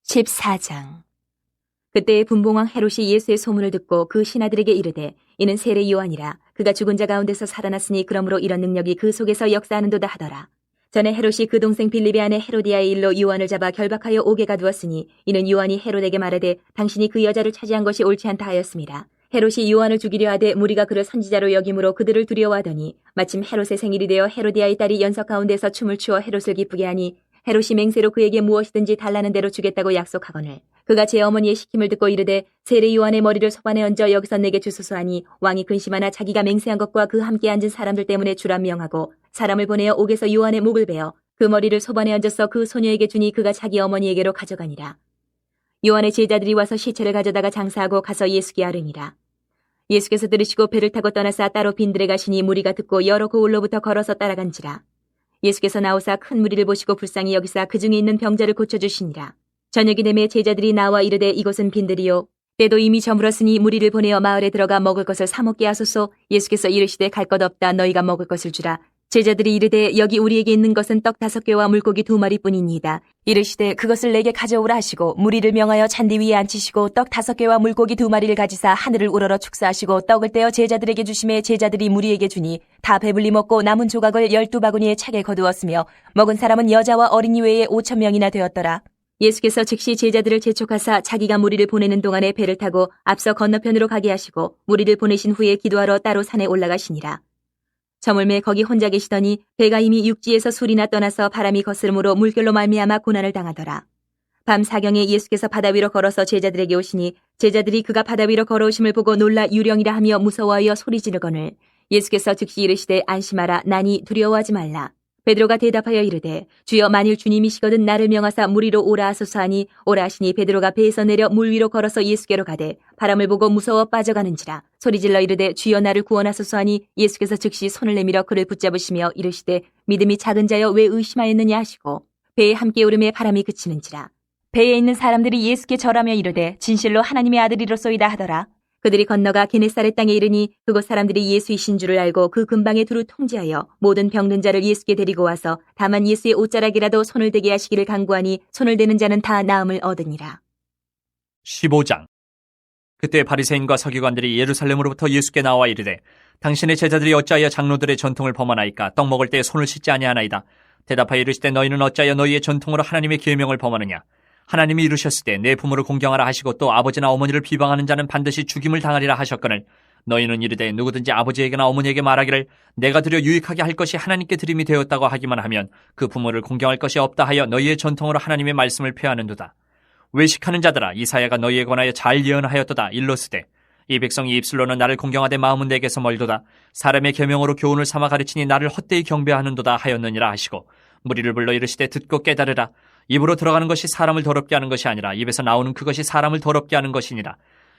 14장. 그때 분봉왕 헤롯이 예수의 소문을 듣고 그 신하들에게 이르되 이는 세례 요한이라 그가 죽은 자 가운데서 살아났으니 그러므로 이런 능력이 그 속에서 역사하는도다 하더라. 전에 헤롯이 그 동생 빌립의 아내 헤로디아의 일로 요한을 잡아 결박하여 옥에 가두었으니 이는 요한이 헤롯에게 말하되 당신이 그 여자를 차지한 것이 옳지 않다 하였습니다. 헤롯이 요한을 죽이려 하되 무리가 그를 선지자로 여김으로 그들을 두려워하더니 마침 헤롯의 생일이 되어 헤로디아의 딸이 연석 가운데서 춤을 추어 헤롯을 기쁘게 하니 헤롯이 맹세로 그에게 무엇이든지 달라는 대로 주겠다고 약속하거늘 그가 제 어머니의 시킴을 듣고 이르되 세례 요한의 머리를 소반에 얹어 여기서 내게 주소서 하니 왕이 근심하나 자기가 맹세한 것과 그 함께 앉은 사람들 때문에 주라 명하고 사람을 보내어 옥에서 요한의 목을 베어 그 머리를 소반에 얹어서 그 소녀에게 주니 그가 자기 어머니에게로 가져가니라. 요한의 제자들이 와서 시체를 가져다가 장사하고 가서 예수께 아뢰니라. 예수께서 들으시고 배를 타고 떠나사 따로 빈들에 가시니 무리가 듣고 여러 고을로부터 걸어서 따라간지라. 예수께서 나오사 큰 무리를 보시고 불쌍히 여기사 그 중에 있는 병자를 고쳐주시니라. 저녁이 되매 제자들이 나와 이르되 이곳은 빈들이요 때도 이미 저물었으니 무리를 보내어 마을에 들어가 먹을 것을 사 먹게 하소서. 예수께서 이르시되 갈 것 없다 너희가 먹을 것을 주라. 제자들이 이르되 여기 우리에게 있는 것은 떡 5개와 물고기 2마리뿐이니이다. 이르시되 그것을 내게 가져오라 하시고 무리를 명하여 잔디 위에 앉히시고 떡 5개와 물고기 2마리를 가지사 하늘을 우러러 축사하시고 떡을 떼어 제자들에게 주시매 제자들이 무리에게 주니 다 배불리 먹고 남은 조각을 12바구니에 차게 거두었으며 먹은 사람은 여자와 어린이 외에 5,000명이나 되었더라. 예수께서 즉시 제자들을 재촉하사 자기가 무리를 보내는 동안에 배를 타고 앞서 건너편으로 가게 하시고 무리를 보내신 후에 기도하러 따로 산에 올라가시니라. 저물매 거기 혼자 계시더니 배가 이미 육지에서 술이나 떠나서 바람이 거스름으로 물결로 말미암아 고난을 당하더라. 밤 사경에 예수께서 바다 위로 걸어서 제자들에게 오시니 제자들이 그가 바다 위로 걸어오심을 보고 놀라 유령이라 하며 무서워하여 소리 지르거늘 예수께서 즉시 이르시되 안심하라 나니 두려워하지 말라. 베드로가 대답하여 이르되 주여 만일 주님이시거든 나를 명하사 물 위로 오라 하소서 하니 오라 하시니 베드로가 배에서 내려 물 위로 걸어서 예수께로 가되 바람을 보고 무서워 빠져가는지라. 소리질러 이르되 주여 나를 구원하소서 하니 예수께서 즉시 손을 내밀어 그를 붙잡으시며 이르시되 믿음이 작은 자여 왜 의심하였느냐 하시고 배에 함께 오름에 바람이 그치는지라. 배에 있는 사람들이 예수께 절하며 이르되 진실로 하나님의 아들이로소이다 하더라. 그들이 건너가 게네사렛 땅에 이르니 그곳 사람들이 예수이신 줄을 알고 그 근방에 두루 통제하여 모든 병든 자를 예수께 데리고 와서 다만 예수의 옷자락이라도 손을 대게 하시기를 간구하니 손을 대는 자는 다 나음을 얻으니라. 15장. 그때 바리새인과 서기관들이 예루살렘으로부터 예수께 나와 이르되 당신의 제자들이 어찌하여 장로들의 전통을 범하나이까 떡 먹을 때 손을 씻지 아니하나이다. 대답하여 이르시되 너희는 어찌하여 너희의 전통으로 하나님의 계명을 범하느냐. 하나님이 이르셨을 때 내 부모를 공경하라 하시고 또 아버지나 어머니를 비방하는 자는 반드시 죽임을 당하리라 하셨거늘 너희는 이르되 누구든지 아버지에게나 어머니에게 말하기를 내가 드려 유익하게 할 것이 하나님께 드림이 되었다고 하기만 하면 그 부모를 공경할 것이 없다 하여 너희의 전통으로 하나님의 말씀을 폐하는도다. 외식하는 자들아 이사야가 너희에 관하여 잘 예언하였도다. 일러스되 이 백성이 입술로는 나를 공경하되 마음은 내게서 멀도다. 사람의 계명으로 교훈을 삼아 가르치니 나를 헛되이 경배하는도다 하였느니라 하시고 무리를 불러 이르시되 듣고 깨달으라. 입으로 들어가는 것이 사람을 더럽게 하는 것이 아니라 입에서 나오는 그것이 사람을 더럽게 하는 것이니라.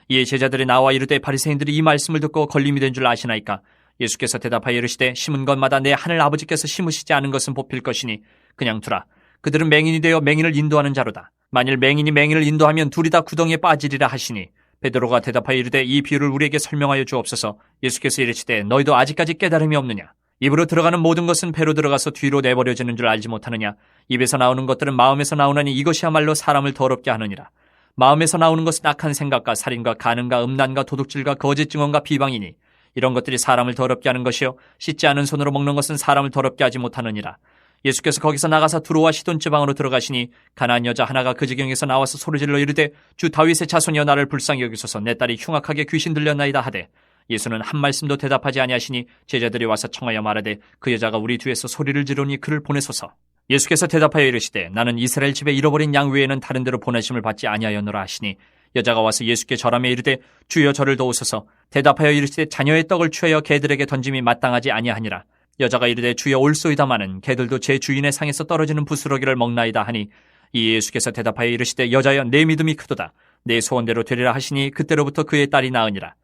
이에 제자들이 나와 이르되 바리새인들이 이 말씀을 듣고 걸림이 된 줄 아시나이까. 예수께서 대답하여 이르시되 심은 것마다 내 하늘 아버지께서 심으시지 않은 것은 뽑힐 것이니 그냥 두라. 그들은 맹인이 되어 맹인을 인도하는 자로다. 만일 맹인이 맹인을 인도하면 둘이 다 구덩이에 빠지리라 하시니 베드로가 대답하여 이르되 이 비유를 우리에게 설명하여 주옵소서. 예수께서 이르시되 너희도 아직까지 깨달음이 없느냐. 입으로 들어가는 모든 것은 배로 들어가서 뒤로 내버려지는 줄 알지 못하느냐. 입에서 나오는 것들은 마음에서 나오나니 이것이야말로 사람을 더럽게 하느니라. 마음에서 나오는 것은 악한 생각과 살인과 간음과 음란과 도둑질과 거짓 증언과 비방이니 이런 것들이 사람을 더럽게 하는 것이요 씻지 않은 손으로 먹는 것은 사람을 더럽게 하지 못하느니라. 예수께서 거기서 나가사 두로와 시돈 지방으로 들어가시니 가나안 여자 하나가 그 지경에서 나와서 소리질러 이르되 주 다윗의 자손이여 나를 불쌍히 여기소서. 내 딸이 흉악하게 귀신 들렸나이다 하되 예수는 한 말씀도 대답하지 아니하시니 제자들이 와서 청하여 말하되 그 여자가 우리 뒤에서 소리를 지르니 그를 보내소서. 예수께서 대답하여 이르시되 나는 이스라엘 집에 잃어버린 양 외에는 다른 데로 보내심을 받지 아니하였노라 하시니 여자가 와서 예수께 절하며 이르되 주여 저를 도우소서. 대답하여 이르시되 자녀의 떡을 취하여 개들에게 던짐이 마땅하지 아니하니라. 여자가 이르되 주여 올소이다마는 개들도 제 주인의 상에서 떨어지는 부스러기를 먹나이다 하니 이 예수께서 대답하여 이르시되 여자여 내 믿음이 크도다. 내 소원대로 되리라 하시니 그때로부터 그의 딸이 나으니라.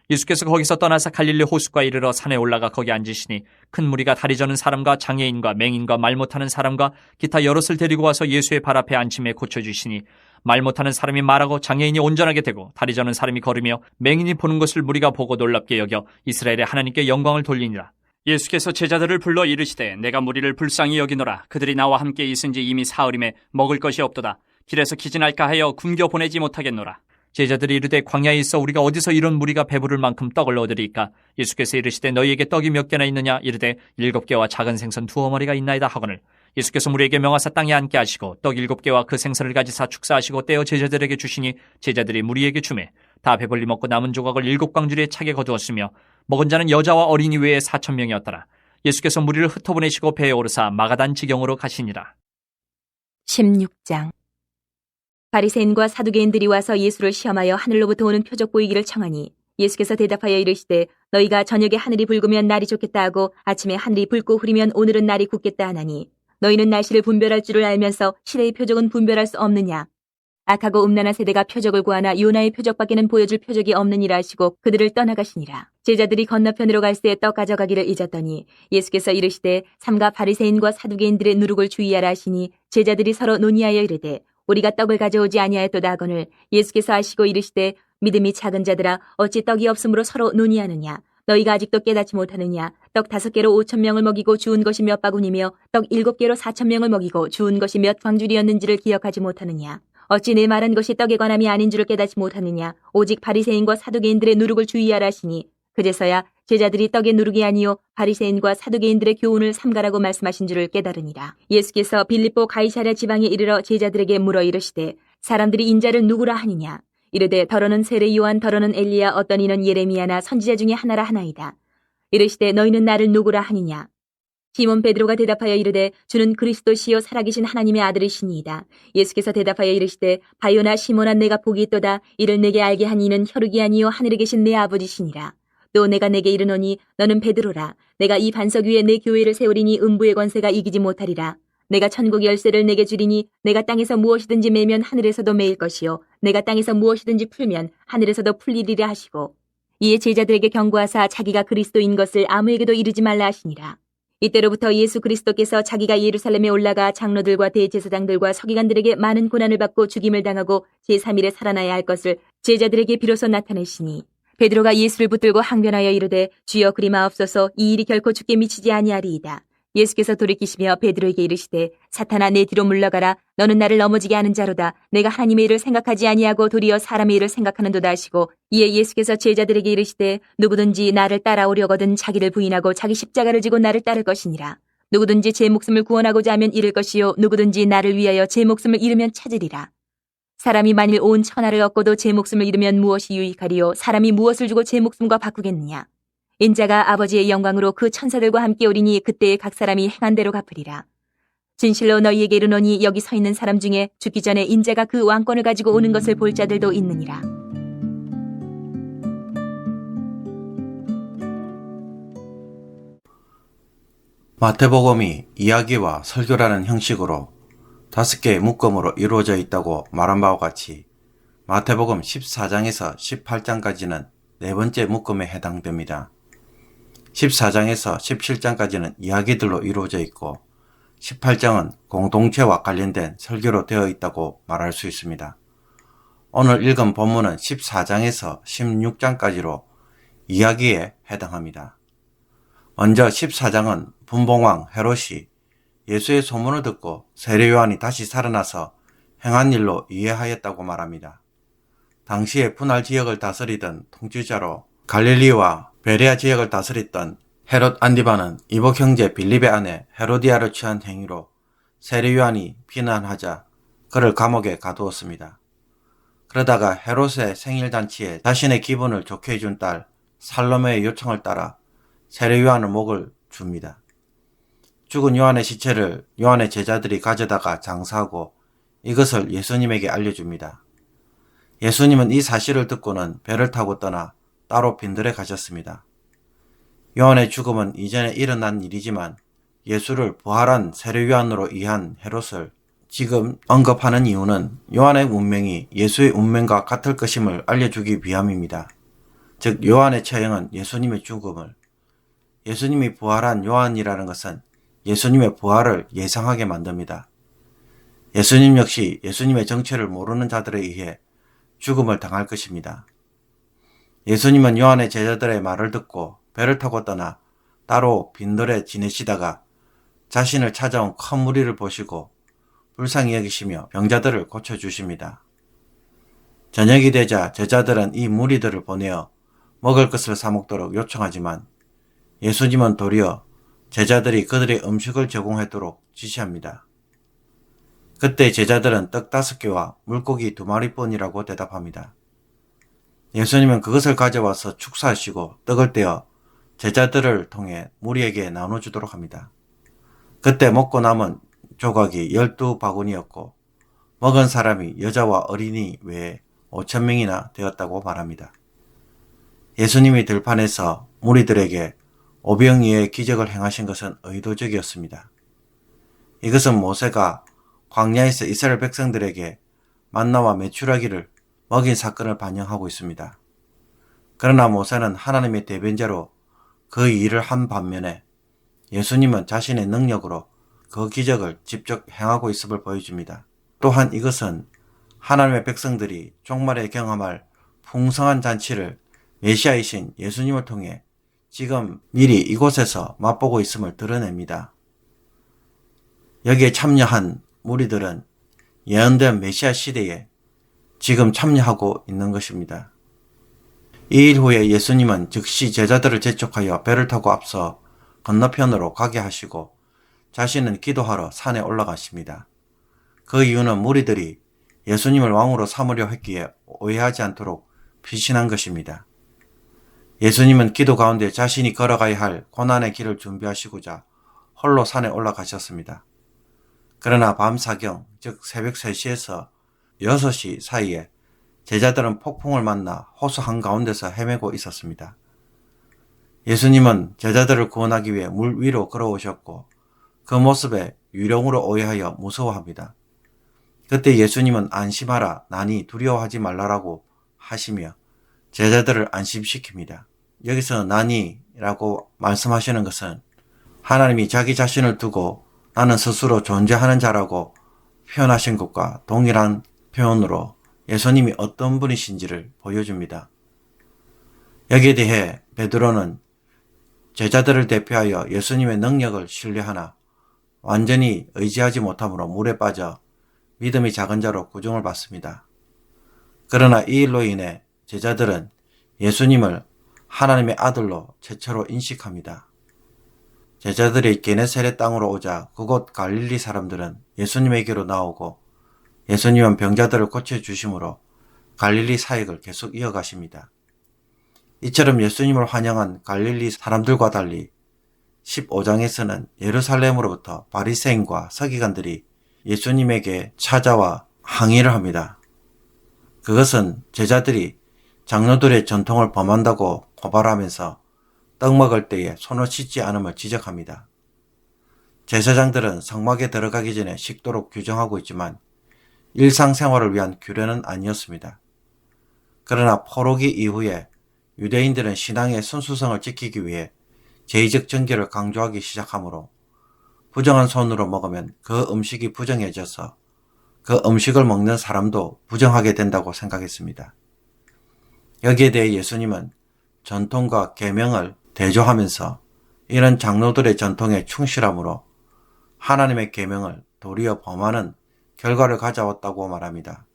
예수께서 거기서 떠나서 갈릴리 호숫가에 이르러 산에 올라가 거기 앉으시니 큰 무리가 다리 저는 사람과 장애인과 맹인과 말 못하는 사람과 기타 여럿을 데리고 와서 예수의 발 앞에 앉힘에 고쳐주시니 말 못하는 사람이 말하고 장애인이 온전하게 되고 다리 저는 사람이 걸으며 맹인이 보는 것을 무리가 보고 놀랍게 여겨 이스라엘의 하나님께 영광을 돌리니라. 예수께서 제자들을 불러 이르시되 내가 무리를 불쌍히 여기노라. 그들이 나와 함께 있은지 이미 사흘임에 먹을 것이 없도다. 길에서 기진할까 하여 굶겨 보내지 못하겠노라. 제자들이 이르되 광야에 있어 우리가 어디서 이런 무리가 배부를 만큼 떡을 얻으리이까? 예수께서 이르시되 너희에게 떡이 몇 개나 있느냐? 이르되 7개와 작은 생선 2어머니가 있나이다 하거늘 예수께서 무리에게 명하사 땅에 앉게 하시고 떡 7개와 그 생선을 가지사 축사하시고 떼어 제자들에게 주시니 제자들이 무리에게 주매 다 배불리 먹고 남은 조각을 7광주리에 차게 거두었으며 먹은 자는 여자와 어린이 외에 4,000명이었더라. 예수께서 무리를 흩어보내시고 배에 오르사 마가단 지경으로 가시니라. 16장. 바리새인과 사두개인들이 와서 예수를 시험하여 하늘로부터 오는 표적 보이기를 청하니 예수께서 대답하여 이르시되 너희가 저녁에 하늘이 붉으면 날이 좋겠다 하고 아침에 하늘이 붉고 흐리면 오늘은 날이 굳겠다 하나니 너희는 날씨를 분별할 줄을 알면서 시대의 표적은 분별할 수 없느냐? 악하고 음란한 세대가 표적을 구하나 요나의 표적밖에는 보여줄 표적이 없느니라 하시고 그들을 떠나가시니라. 제자들이 건너편으로 갈새 떡 가져가기를 잊었더니 예수께서 이르시되 삼가 바리새인과 사두개인들의 누룩을 주의하라 하시니 제자들이 서로 논의하여 이르되 우리가 떡을 가져오지 아니하였도다 하거늘 예수께서 아시고 이르시되 믿음이 작은 자들아 어찌 떡이 없으므로 서로 논의하느냐? 너희가 아직도 깨닫지 못하느냐? 떡 5개로 5,000명을 먹이고 주운 것이 몇 바구니며 떡 7개로 4,000명을 먹이고 주운 것이 몇 광줄이었는지를 기억하지 못하느냐? 어찌 내 말한 것이 떡에 관함이 아닌 줄을 깨닫지 못하느냐? 오직 바리새인과 사두개인들의 누룩을 주의하라 하시니 그제서야 제자들이 떡의 누룩이 아니요 바리새인과 사두개인들의 교훈을 삼가라고 말씀하신 줄을 깨달으니라. 예수께서 빌립보 가이사랴 지방에 이르러 제자들에게 물어 이르시되 사람들이 인자를 누구라 하느냐? 이르되 더러는 세례 요한 더러는 엘리야 어떤 이는 예레미야나 선지자 중에 하나라 하나이다. 이르시되 너희는 나를 누구라 하느냐? 시몬 베드로가 대답하여 이르되 주는 그리스도시요 살아계신 하나님의 아들이시니이다. 예수께서 대답하여 이르시되 바요나 시몬아 내가 복이 있도다. 이를 내게 알게 한 이는 혈육이 아니요 하늘에 계신 내 아버지시니라. 또 내가 내게 이르노니 너는 베드로라. 내가 이 반석 위에 내 교회를 세우리니 음부의 권세가 이기지 못하리라. 내가 천국 열쇠를 내게 주리니 내가 땅에서 무엇이든지 매면 하늘에서도 매일 것이요 내가 땅에서 무엇이든지 풀면 하늘에서도 풀리리라 하시고 이에 제자들에게 경고하사 자기가 그리스도인 것을 아무에게도 이르지 말라 하시니라. 이때로부터 예수 그리스도께서 자기가 예루살렘에 올라가 장로들과 대제사장들과 서기관들에게 많은 고난을 받고 죽임을 당하고 제3일에 살아나야 할 것을 제자들에게 비로소 나타내시니 베드로가 예수를 붙들고 항변하여 이르되 주여 그리 마옵소서 이 일이 결코 주께 미치지 아니하리이다. 예수께서 돌이키시며 베드로에게 이르시되 사탄아 내 뒤로 물러가라. 너는 나를 넘어지게 하는 자로다. 내가 하나님의 일을 생각하지 아니하고 도리어 사람의 일을 생각하는도다 하시고 이에 예수께서 제자들에게 이르시되 누구든지 나를 따라오려거든 자기를 부인하고 자기 십자가를 지고 나를 따를 것이니라. 누구든지 제 목숨을 구원하고자 하면 잃을 것이요 누구든지 나를 위하여 제 목숨을 잃으면 찾으리라. 사람이 만일 온 천하를 얻고도 제 목숨을 잃으면 무엇이 유익하리요? 사람이 무엇을 주고 제 목숨과 바꾸겠느냐? 인자가 아버지의 영광으로 그 천사들과 함께 오리니 그때에 각 사람이 행한 대로 갚으리라. 진실로 너희에게 이르노니 여기 서 있는 사람 중에 죽기 전에 인자가 그 왕권을 가지고 오는 것을 볼 자들도 있느니라. 마태복음이 이야기와 설교라는 형식으로 5개의 묶음으로 이루어져 있다고 말한 바와 같이 마태복음 14장에서 18장까지는 네 번째 묶음에 해당됩니다. 14장에서 17장까지는 이야기들로 이루어져 있고 18장은 공동체와 관련된 설교로 되어 있다고 말할 수 있습니다. 오늘 읽은 본문은 14장에서 16장까지로 이야기에 해당합니다. 먼저 14장은 분봉왕 헤롯이 예수의 소문을 듣고 세례 요한이 다시 살아나서 행한 일로 이해하였다고 말합니다. 당시에 분할 지역을 다스리던 통치자로 갈릴리와 베레아 지역을 다스렸던 헤롯 안디바는 이복 형제 빌립의 아내 헤로디아를 취한 행위로 세례 요한이 비난하자 그를 감옥에 가두었습니다. 그러다가 헤롯의 생일잔치에 자신의 기분을 좋게 해준 딸 살로메의 요청을 따라 세례 요한의 목을 줍니다. 죽은 요한의 시체를 요한의 제자들이 가져다가 장사하고 이것을 예수님에게 알려줍니다. 예수님은 이 사실을 듣고는 배를 타고 떠나 따로 빈들에 가셨습니다. 요한의 죽음은 이전에 일어난 일이지만 예수를 부활한 세례 요한으로 이해한 헤롯을 지금 언급하는 이유는 요한의 운명이 예수의 운명과 같을 것임을 알려주기 위함입니다. 즉 요한의 처형은 예수님의 죽음을, 예수님이 부활한 요한이라는 것은 예수님의 부활을 예상하게 만듭니다. 예수님 역시 예수님의 정체를 모르는 자들에 의해 죽음을 당할 것입니다. 예수님은 요한의 제자들의 말을 듣고 배를 타고 떠나 따로 빈들에 지내시다가 자신을 찾아온 큰 무리를 보시고 불쌍히 여기시며 병자들을 고쳐주십니다. 저녁이 되자 제자들은 이 무리들을 보내어 먹을 것을 사 먹도록 요청하지만 예수님은 도리어 제자들이 그들의 음식을 제공하도록 지시합니다. 그때 제자들은 떡 5개와 물고기 2마리뿐이라고 대답합니다. 예수님은 그것을 가져와서 축사하시고 떡을 떼어 제자들을 통해 무리에게 나눠주도록 합니다. 그때 먹고 남은 조각이 12바구니였고 먹은 사람이 여자와 어린이 외에 5,000명이나 되었다고 말합니다. 예수님이 들판에서 무리들에게 오병이어의 기적을 행하신 것은 의도적이었습니다. 이것은 모세가 광야에서 이스라엘 백성들에게 만나와 메추라기를 먹인 사건을 반영하고 있습니다. 그러나 모세는 하나님의 대변자로 그 일을 한 반면에 예수님은 자신의 능력으로 그 기적을 직접 행하고 있음을 보여줍니다. 또한 이것은 하나님의 백성들이 종말에 경험할 풍성한 잔치를 메시아이신 예수님을 통해 지금 미리 이곳에서 맛보고 있음을 드러냅니다. 여기에 참여한 무리들은 예언된 메시아 시대에 지금 참여하고 있는 것입니다. 이 일 후에 예수님은 즉시 제자들을 재촉하여 배를 타고 앞서 건너편으로 가게 하시고 자신은 기도하러 산에 올라가십니다. 그 이유는 무리들이 예수님을 왕으로 삼으려 했기에 오해하지 않도록 피신한 것입니다. 예수님은 기도 가운데 자신이 걸어가야 할 고난의 길을 준비하시고자 홀로 산에 올라가셨습니다. 그러나 밤 사경, 즉 새벽 3시에서 6시 사이에 제자들은 폭풍을 만나 호수 한가운데서 헤매고 있었습니다. 예수님은 제자들을 구원하기 위해 물 위로 걸어오셨고 그 모습에 유령으로 오해하여 무서워합니다. 그때 예수님은 안심하라, 나니 두려워하지 말라라고 하시며 제자들을 안심시킵니다. 여기서 나니라고 말씀하시는 것은 하나님이 자기 자신을 두고 나는 스스로 존재하는 자라고 표현하신 것과 동일한 표현으로 예수님이 어떤 분이신지를 보여줍니다. 여기에 대해 베드로는 제자들을 대표하여 예수님의 능력을 신뢰하나 완전히 의지하지 못함으로 물에 빠져 믿음이 작은 자로 구중을 받습니다. 그러나 이 일로 인해 제자들은 예수님을 하나님의 아들로 최초로 인식합니다. 제자들이 게네사렛 땅으로 오자 그곳 갈릴리 사람들은 예수님에게로 나오고 예수님은 병자들을 고쳐주심으로 갈릴리 사역을 계속 이어가십니다. 이처럼 예수님을 환영한 갈릴리 사람들과 달리 15장에서는 예루살렘으로부터 바리새인과 서기관들이 예수님에게 찾아와 항의를 합니다. 그것은 제자들이 장로들의 전통을 범한다고 고발하면서 떡 먹을 때에 손을 씻지 않음을 지적합니다. 제사장들은 성막에 들어가기 전에 씻도록 규정하고 있지만 일상생활을 위한 규례는 아니었습니다. 그러나 포로기 이후에 유대인들은 신앙의 순수성을 지키기 위해 제의적 정결을 강조하기 시작하므로 부정한 손으로 먹으면 그 음식이 부정해져서 그 음식을 먹는 사람도 부정하게 된다고 생각했습니다. 여기에 대해 예수님은 전통과 계명을 대조하면서 이런 장로들의 전통에 충실함으로 하나님의 계명을 도리어 범하는 결과를 가져왔다고 말합니다.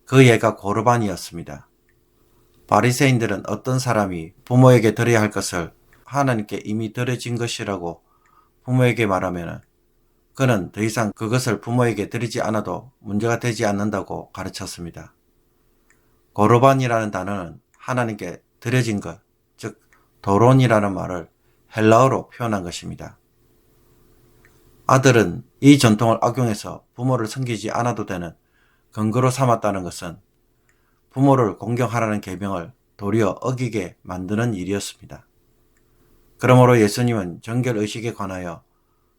그 예가 고르반이었습니다. 바리새인들은 어떤 사람이 부모에게 드려야 할 것을 하나님께 이미 드려진 것이라고 부모에게 말하면 그는 더 이상 그것을 부모에게 드리지 않아도 문제가 되지 않는다고 가르쳤습니다. 고르반이라는 단어는 하나님께 드려진 것, 즉 도론이라는 말을 헬라어로 표현한 것입니다. 아들은 이 전통을 악용해서 부모를 섬기지 않아도 되는 근거로 삼았다는 것은 부모를 공경하라는 계명을 도리어 어기게 만드는 일이었습니다. 그러므로 예수님은 정결의식에 관하여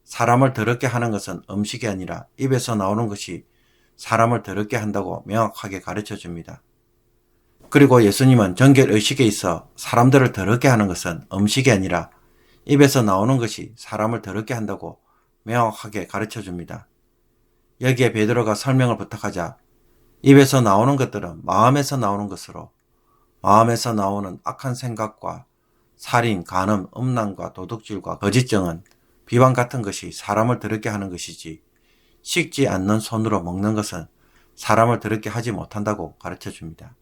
사람을 더럽게 하는 것은 음식이 아니라 입에서 나오는 것이 사람을 더럽게 한다고 명확하게 가르쳐 줍니다. 그리고 예수님은 정결의식에 있어 사람들을 더럽게 하는 것은 음식이 아니라 입에서 나오는 것이 사람을 더럽게 한다고 명확하게 가르쳐 줍니다. 여기에 베드로가 설명을 부탁하자 입에서 나오는 것들은 마음에서 나오는 것으로 마음에서 나오는 악한 생각과 살인, 간음, 음란과 도둑질과 거짓정은 비방 같은 것이 사람을 더럽게 하는 것이지 식지 않는 손으로 먹는 것은 사람을 더럽게 하지 못한다고 가르쳐 줍니다.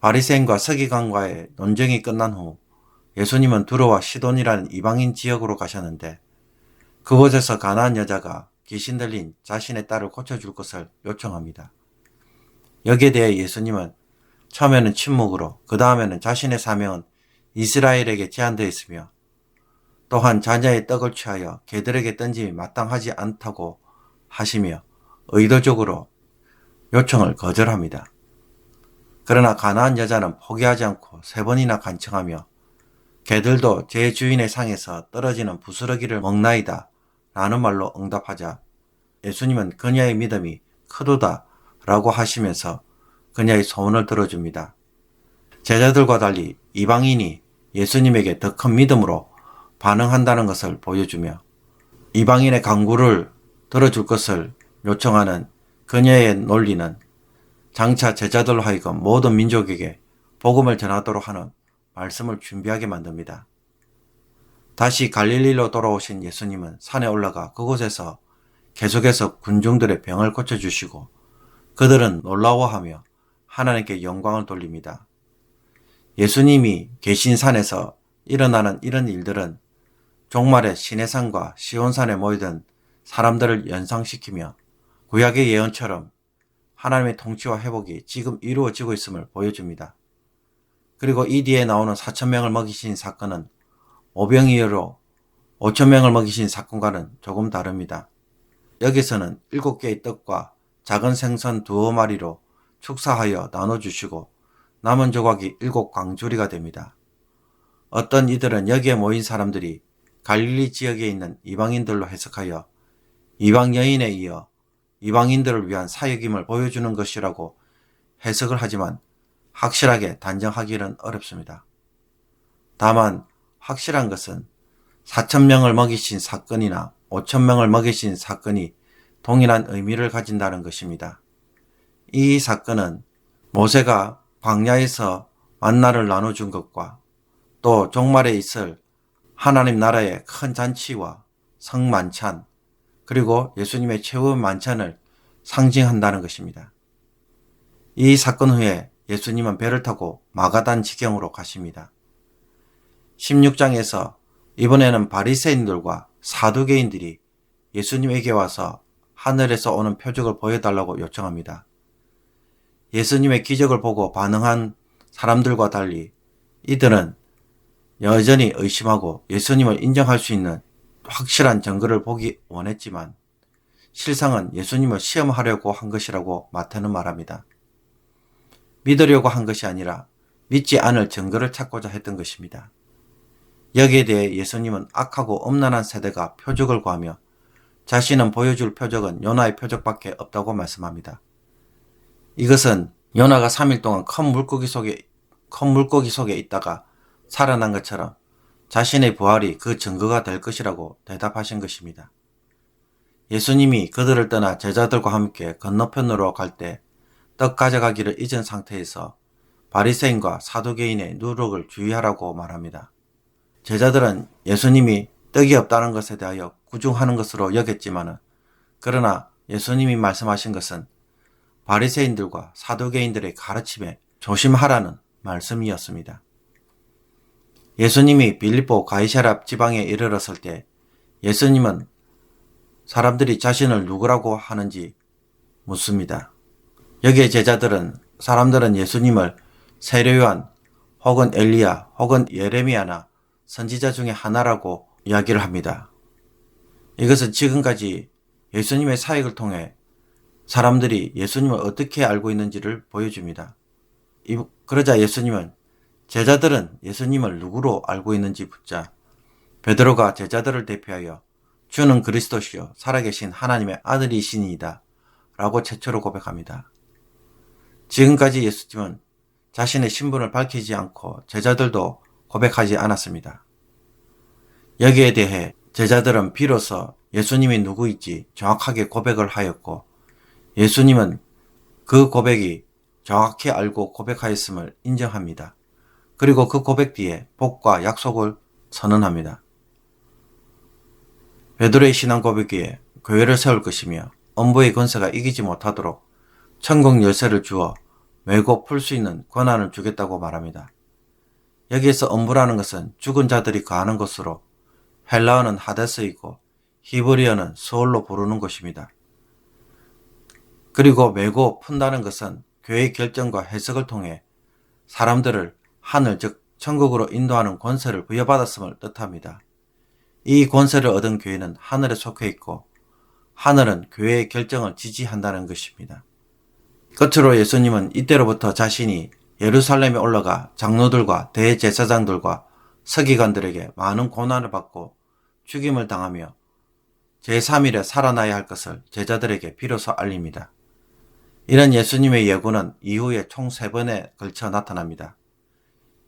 바리새인과 서기관과의 논쟁이 끝난 후 예수님은 두로와 시돈이라는 이방인 지역으로 가셨는데 그곳에서 가나안 여자가 귀신 들린 자신의 딸을 고쳐줄 것을 요청합니다. 여기에 대해 예수님은 처음에는 침묵으로 그 다음에는 자신의 사명은 이스라엘에게 제한되어 있으며 또한 자녀의 떡을 취하여 개들에게 던짐이 마땅하지 않다고 하시며 의도적으로 요청을 거절합니다. 그러나 가나안 여자는 포기하지 않고 3번이나 간청하며 개들도 제 주인의 상에서 떨어지는 부스러기를 먹나이다 라는 말로 응답하자 예수님은 그녀의 믿음이 크도다 라고 하시면서 그녀의 소원을 들어줍니다. 제자들과 달리 이방인이 예수님에게 더 큰 믿음으로 반응한다는 것을 보여주며 이방인의 간구를 들어줄 것을 요청하는 그녀의 논리는 장차 제자들로 하여금 모든 민족에게 복음을 전하도록 하는 말씀을 준비하게 만듭니다. 다시 갈릴리로 돌아오신 예수님은 산에 올라가 그곳에서 계속해서 군중들의 병을 고쳐주시고 그들은 놀라워하며 하나님께 영광을 돌립니다. 예수님이 계신 산에서 일어나는 이런 일들은 종말의 시내산과 시온산에 모이던 사람들을 연상시키며 구약의 예언처럼 하나님의 통치와 회복이 지금 이루어지고 있음을 보여줍니다. 그리고 이 뒤에 나오는 4,000명을 먹이신 사건은 오병이어로 5,000명을 먹이신 사건과는 조금 다릅니다. 여기서는 7개의 떡과 작은 생선 2마리로 축사하여 나눠주시고 남은 조각이 7광주리가 됩니다. 어떤 이들은 여기에 모인 사람들이 갈릴리 지역에 있는 이방인들로 해석하여 이방 여인에 이어 이방인들을 위한 사역임을 보여주는 것이라고 해석을 하지만 확실하게 단정하기는 어렵습니다. 다만 확실한 것은 4,000명을 먹이신 사건이나 5,000명을 먹이신 사건이 동일한 의미를 가진다는 것입니다. 이 사건은 모세가 광야에서 만나를 나눠준 것과 또 종말에 있을 하나님 나라의 큰 잔치와 성만찬 그리고 예수님의 최후 만찬을 상징한다는 것입니다. 이 사건 후에 예수님은 배를 타고 마가단 지경으로 가십니다. 16장에서 이번에는 바리새인들과 사두개인들이 예수님에게 와서 하늘에서 오는 표적을 보여달라고 요청합니다. 예수님의 기적을 보고 반응한 사람들과 달리 이들은 여전히 의심하고 예수님을 인정할 수 있는 확실한 증거를 보기 원했지만 실상은 예수님을 시험하려고 한 것이라고 마태는 말합니다. 믿으려고 한 것이 아니라 믿지 않을 증거를 찾고자 했던 것입니다. 여기에 대해 예수님은 악하고 엄란한 세대가 표적을 구하며 자신은 보여줄 표적은 요나의 표적밖에 없다고 말씀합니다. 이것은 요나가 3일 동안 큰 물고기 속에 있다가 살아난 것처럼 자신의 부활이 그 증거가 될 것이라고 대답하신 것입니다. 예수님이 그들을 떠나 제자들과 함께 건너편으로 갈 때 떡 가져가기를 잊은 상태에서 바리새인과 사두개인의 누룩을 주의하라고 말합니다. 제자들은 예수님이 떡이 없다는 것에 대하여 구중하는 것으로 여겼지만 그러나 예수님이 말씀하신 것은 바리새인들과 사두개인들의 가르침에 조심하라는 말씀이었습니다. 예수님이 빌립보 가이사랴 지방에 이르렀을 때 예수님은 사람들이 자신을 누구라고 하는지 묻습니다. 여기에 사람들은 예수님을 세례 요한 혹은 엘리야 혹은 예레미야나 선지자 중에 하나라고 이야기를 합니다. 이것은 지금까지 예수님의 사역을 통해 사람들이 예수님을 어떻게 알고 있는지를 보여줍니다. 그러자 예수님은 제자들은 예수님을 누구로 알고 있는지 묻자 베드로가 제자들을 대표하여 주는 그리스도시요 살아계신 하나님의 아들이시니이다 라고 최초로 고백합니다. 지금까지 예수님은 자신의 신분을 밝히지 않고 제자들도 고백하지 않았습니다. 여기에 대해 제자들은 비로소 예수님이 누구인지 정확하게 고백을 하였고 예수님은 그 고백이 정확히 알고 고백하였음을 인정합니다. 그리고 그 고백 뒤에 복과 약속을 선언합니다. 베드로의 신앙 고백에 교회를 세울 것이며 음부의 권세가 이기지 못하도록 천국 열쇠를 주어 메고 풀 수 있는 권한을 주겠다고 말합니다. 여기에서 음부라는 것은 죽은 자들이 거하는 곳으로 헬라어는 하데스이고 히브리어는 스올로 부르는 곳입니다. 그리고 메고 푼다는 것은 교회의 결정과 해석을 통해 사람들을 하늘 즉 천국으로 인도하는 권세를 부여받았음을 뜻합니다. 이 권세를 얻은 교회는 하늘에 속해 있고 하늘은 교회의 결정을 지지한다는 것입니다. 끝으로 예수님은 이때로부터 자신이 예루살렘에 올라가 장로들과 대제사장들과 서기관들에게 많은 고난을 받고 죽임을 당하며 제3일에 살아나야 할 것을 제자들에게 비로소 알립니다. 이런 예수님의 예고는 이후에 총 3번에 걸쳐 나타납니다.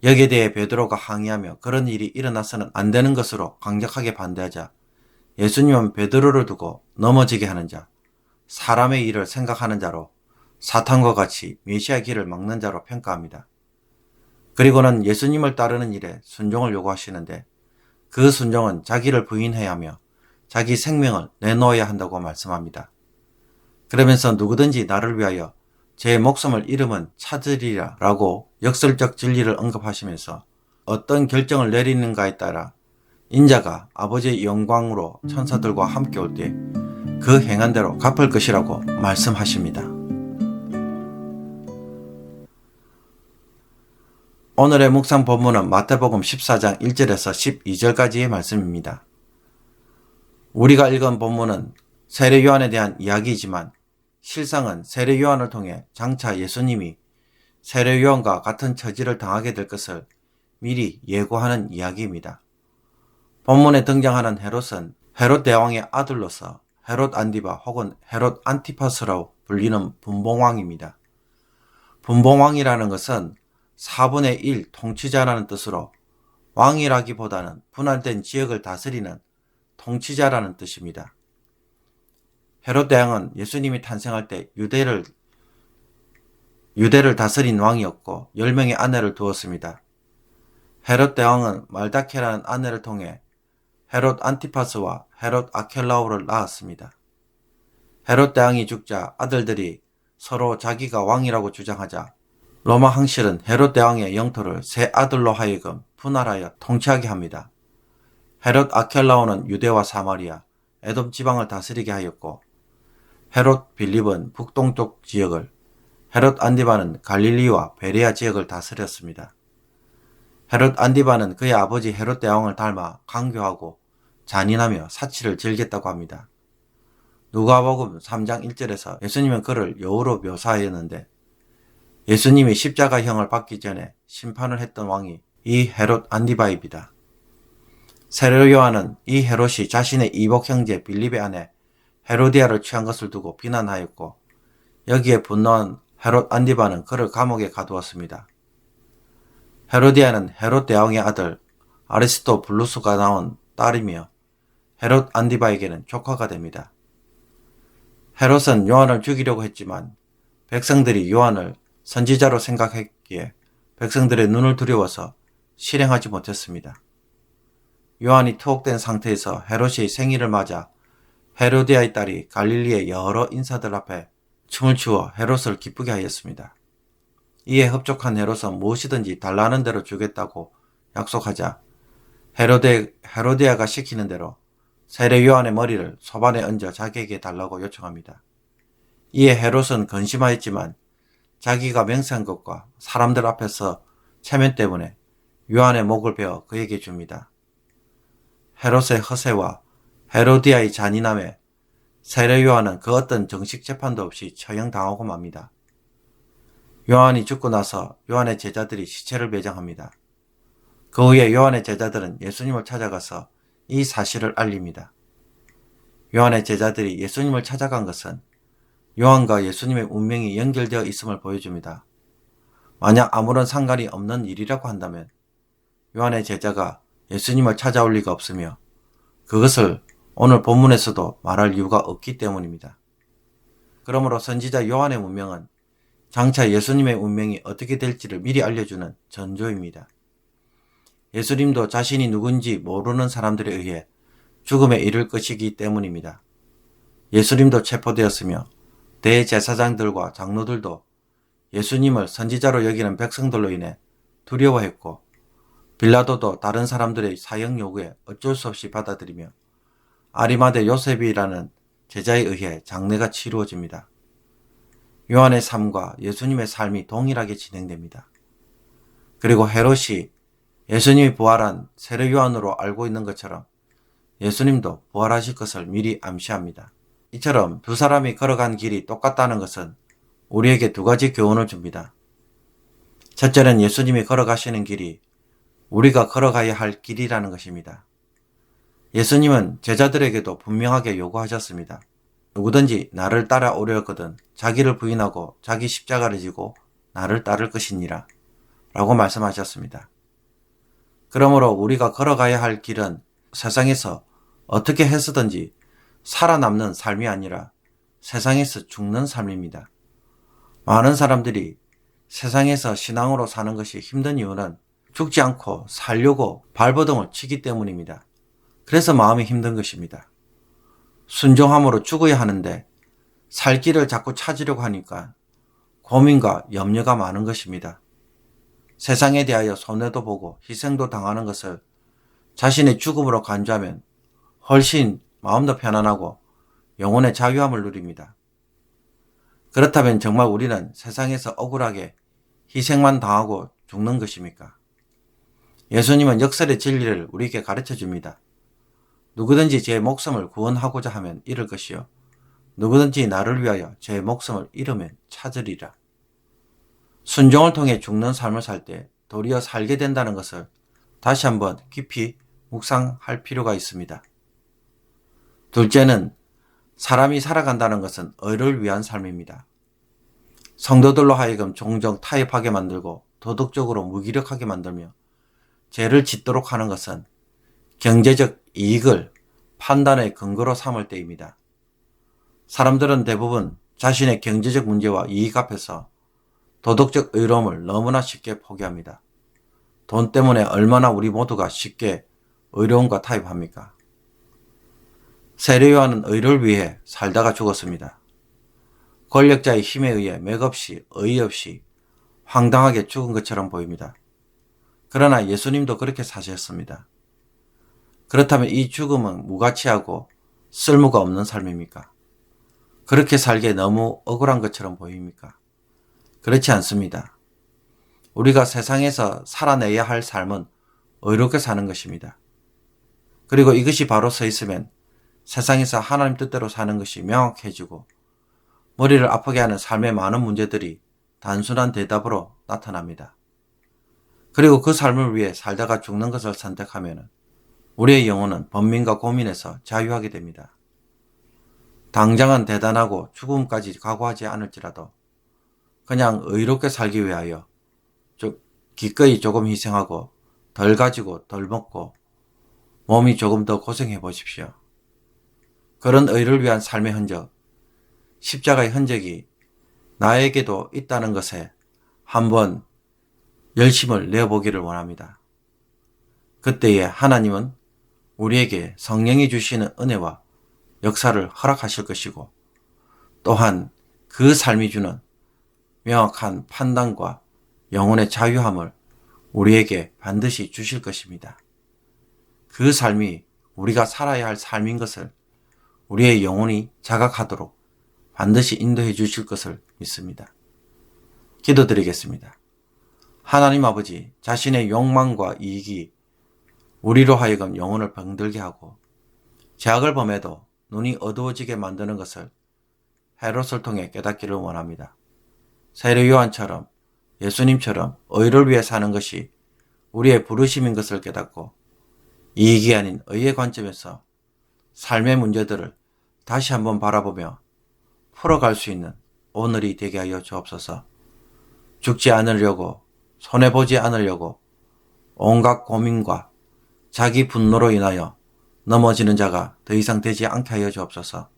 여기에 대해 베드로가 항의하며 그런 일이 일어나서는 안 되는 것으로 강력하게 반대하자 예수님은 베드로를 두고 넘어지게 하는 자, 사람의 일을 생각하는 자로 사탄과 같이 메시아 길을 막는 자로 평가합니다. 그리고는 예수님을 따르는 일에 순종을 요구하시는데 그 순종은 자기를 부인해야 하며 자기 생명을 내놓아야 한다고 말씀합니다. 그러면서 누구든지 나를 위하여 제 목숨을 잃으면 찾으리라 라고 역설적 진리를 언급하시면서 어떤 결정을 내리는가에 따라 인자가 아버지의 영광으로 천사들과 함께 올 때 그 행한 대로 갚을 것이라고 말씀하십니다. 오늘의 묵상 본문은 마태복음 14장 1절에서 12절까지의 말씀입니다. 우리가 읽은 본문은 세례 요한에 대한 이야기이지만 실상은 세례 요한을 통해 장차 예수님이 세례 요한과 같은 처지를 당하게 될 것을 미리 예고하는 이야기입니다. 본문에 등장하는 헤롯은 헤롯 대왕의 아들로서 헤롯 안디바 혹은 헤롯 안티파스라고 불리는 분봉왕입니다. 분봉왕이라는 것은 4분의 1 통치자라는 뜻으로 왕이라기보다는 분할된 지역을 다스리는 통치자라는 뜻입니다. 헤롯 대왕은 예수님이 탄생할 때 유대를 다스린 왕이었고 10명의 아내를 두었습니다. 헤롯 대왕은 말다케라는 아내를 통해 헤롯 안티파스와 헤롯 아켈라오를 낳았습니다. 헤롯 대왕이 죽자 아들들이 서로 자기가 왕이라고 주장하자 로마 황실은 헤롯 대왕의 영토를 세 아들로 하여금 분할하여 통치하게 합니다. 헤롯 아켈라오는 유대와 사마리아, 에돔 지방을 다스리게 하였고 헤롯 빌립은 북동쪽 지역을, 헤롯 안디바는 갈릴리와 베레아 지역을 다스렸습니다. 헤롯 안디바는 그의 아버지 헤롯 대왕을 닮아 강교하고 잔인하며 사치를 즐겼다고 합니다. 누가복음 3장 1절에서 예수님은 그를 여우로 묘사하였는데 예수님이 십자가형을 받기 전에 심판을 했던 왕이 이 헤롯 안디바입니다. 세례 요한은 이 헤롯이 자신의 이복 형제 빌립의 아내 헤로디아를 취한 것을 두고 비난하였고 여기에 분노한 헤롯 안디바는 그를 감옥에 가두었습니다. 헤로디아는 헤롯 대왕의 아들 아리스토 블루스가 낳은 딸이며 헤롯 안디바에게는 조카가 됩니다. 헤롯은 요한을 죽이려고 했지만 백성들이 요한을 선지자로 생각했기에 백성들의 눈을 두려워서 실행하지 못했습니다. 요한이 투옥된 상태에서 헤롯의 생일을 맞아 헤로디아의 딸이 갈릴리의 여러 인사들 앞에 춤을 추어 헤롯을 기쁘게 하였습니다. 이에 흡족한 헤롯은 무엇이든지 달라는 대로 주겠다고 약속하자 헤로디아가 시키는 대로 세례 요한의 머리를 소반에 얹어 자기에게 달라고 요청합니다. 이에 헤롯은 근심하였지만 자기가 맹세한 것과 사람들 앞에서 체면 때문에 요한의 목을 베어 그에게 줍니다. 헤롯의 허세와 헤로디아의 잔인함에 세례 요한은 그 어떤 정식 재판도 없이 처형당하고 맙니다. 요한이 죽고 나서 요한의 제자들이 시체를 매장합니다. 그 후에 요한의 제자들은 예수님을 찾아가서 이 사실을 알립니다. 요한의 제자들이 예수님을 찾아간 것은 요한과 예수님의 운명이 연결되어 있음을 보여줍니다. 만약 아무런 상관이 없는 일이라고 한다면 요한의 제자가 예수님을 찾아올 리가 없으며 그것을 오늘 본문에서도 말할 이유가 없기 때문입니다. 그러므로 선지자 요한의 운명은 장차 예수님의 운명이 어떻게 될지를 미리 알려주는 전조입니다. 예수님도 자신이 누군지 모르는 사람들에 의해 죽음에 이를 것이기 때문입니다. 예수님도 체포되었으며 대제사장들과 장로들도 예수님을 선지자로 여기는 백성들로 인해 두려워했고 빌라도도 다른 사람들의 사형 요구에 어쩔 수 없이 받아들이며 아리마대 요셉이라는 제자에 의해 장례가 치루어집니다. 요한의 삶과 예수님의 삶이 동일하게 진행됩니다. 그리고 헤롯이 예수님이 부활한 세례 요한으로 알고 있는 것처럼 예수님도 부활하실 것을 미리 암시합니다. 이처럼 두 사람이 걸어간 길이 똑같다는 것은 우리에게 두 가지 교훈을 줍니다. 첫째는 예수님이 걸어가시는 길이 우리가 걸어가야 할 길이라는 것입니다. 예수님은 제자들에게도 분명하게 요구하셨습니다. 누구든지 나를 따라오려거든 자기를 부인하고 자기 십자가를 지고 나를 따를 것이니라 라고 말씀하셨습니다. 그러므로 우리가 걸어가야 할 길은 세상에서 어떻게 해서든지 살아남는 삶이 아니라 세상에서 죽는 삶입니다. 많은 사람들이 세상에서 신앙으로 사는 것이 힘든 이유는 죽지 않고 살려고 발버둥을 치기 때문입니다. 그래서 마음이 힘든 것입니다. 순종함으로 죽어야 하는데 살 길을 자꾸 찾으려고 하니까 고민과 염려가 많은 것입니다. 세상에 대하여 손해도 보고 희생도 당하는 것을 자신의 죽음으로 간주하면 훨씬 마음도 편안하고 영혼의 자유함을 누립니다. 그렇다면 정말 우리는 세상에서 억울하게 희생만 당하고 죽는 것입니까? 예수님은 역설의 진리를 우리에게 가르쳐 줍니다. 누구든지 제 목숨을 구원하고자 하면 잃을 것이요 누구든지 나를 위하여 제 목숨을 잃으면 찾으리라. 순종을 통해 죽는 삶을 살 때 도리어 살게 된다는 것을 다시 한번 깊이 묵상할 필요가 있습니다. 둘째는 사람이 살아간다는 것은 의를 위한 삶입니다. 성도들로 하여금 종종 타협하게 만들고 도덕적으로 무기력하게 만들며 죄를 짓도록 하는 것은 경제적 이익을 판단의 근거로 삼을 때입니다. 사람들은 대부분 자신의 경제적 문제와 이익 앞에서 도덕적 의로움을 너무나 쉽게 포기합니다. 돈 때문에 얼마나 우리 모두가 쉽게 의로움과 타협합니까? 세례 요한은 의를 위해 살다가 죽었습니다. 권력자의 힘에 의해 맥없이 어이없이 황당하게 죽은 것처럼 보입니다. 그러나 예수님도 그렇게 사셨습니다. 그렇다면 이 죽음은 무가치하고 쓸모가 없는 삶입니까? 그렇게 살기에 너무 억울한 것처럼 보입니까? 그렇지 않습니다. 우리가 세상에서 살아내야 할 삶은 의롭게 사는 것입니다. 그리고 이것이 바로 서 있으면 세상에서 하나님 뜻대로 사는 것이 명확해지고 머리를 아프게 하는 삶의 많은 문제들이 단순한 대답으로 나타납니다. 그리고 그 삶을 위해 살다가 죽는 것을 선택하면 우리의 영혼은 번민과 고민에서 자유하게 됩니다. 당장은 대단하고 죽음까지 각오하지 않을지라도 그냥 의롭게 살기 위하여 기꺼이 조금 희생하고 덜 가지고 덜 먹고 몸이 조금 더 고생해 보십시오. 그런 의를 위한 삶의 흔적, 십자가의 흔적이 나에게도 있다는 것에 한번 열심을 내어보기를 원합니다. 그때에 하나님은 우리에게 성령이 주시는 은혜와 역사를 허락하실 것이고 또한 그 삶이 주는 명확한 판단과 영혼의 자유함을 우리에게 반드시 주실 것입니다. 그 삶이 우리가 살아야 할 삶인 것을 우리의 영혼이 자각하도록 반드시 인도해 주실 것을 믿습니다. 기도드리겠습니다. 하나님 아버지, 자신의 욕망과 이익이 우리로 하여금 영혼을 병들게 하고 죄악을 범해도 눈이 어두워지게 만드는 것을 헤롯을 통해 깨닫기를 원합니다. 세례 요한처럼 예수님처럼 의를 위해 사는 것이 우리의 부르심인 것을 깨닫고 이익이 아닌 의의 관점에서 삶의 문제들을 다시 한번 바라보며 풀어갈 수 있는 오늘이 되게 하여 주옵소서. 죽지 않으려고 손해보지 않으려고 온갖 고민과 자기 분노로 인하여 넘어지는 자가 더 이상 되지 않게 하여 주옵소서.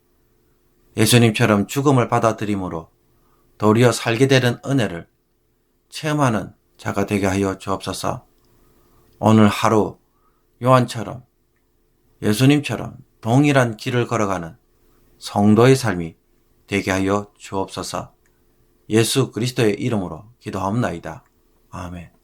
예수님처럼 죽음을 받아들임으로 도리어 살게 되는 은혜를 체험하는 자가 되게 하여 주옵소서. 오늘 하루 요한처럼 예수님처럼 동일한 길을 걸어가는 성도의 삶이 되게 하여 주옵소서. 예수 그리스도의 이름으로 기도하옵나이다. 아멘.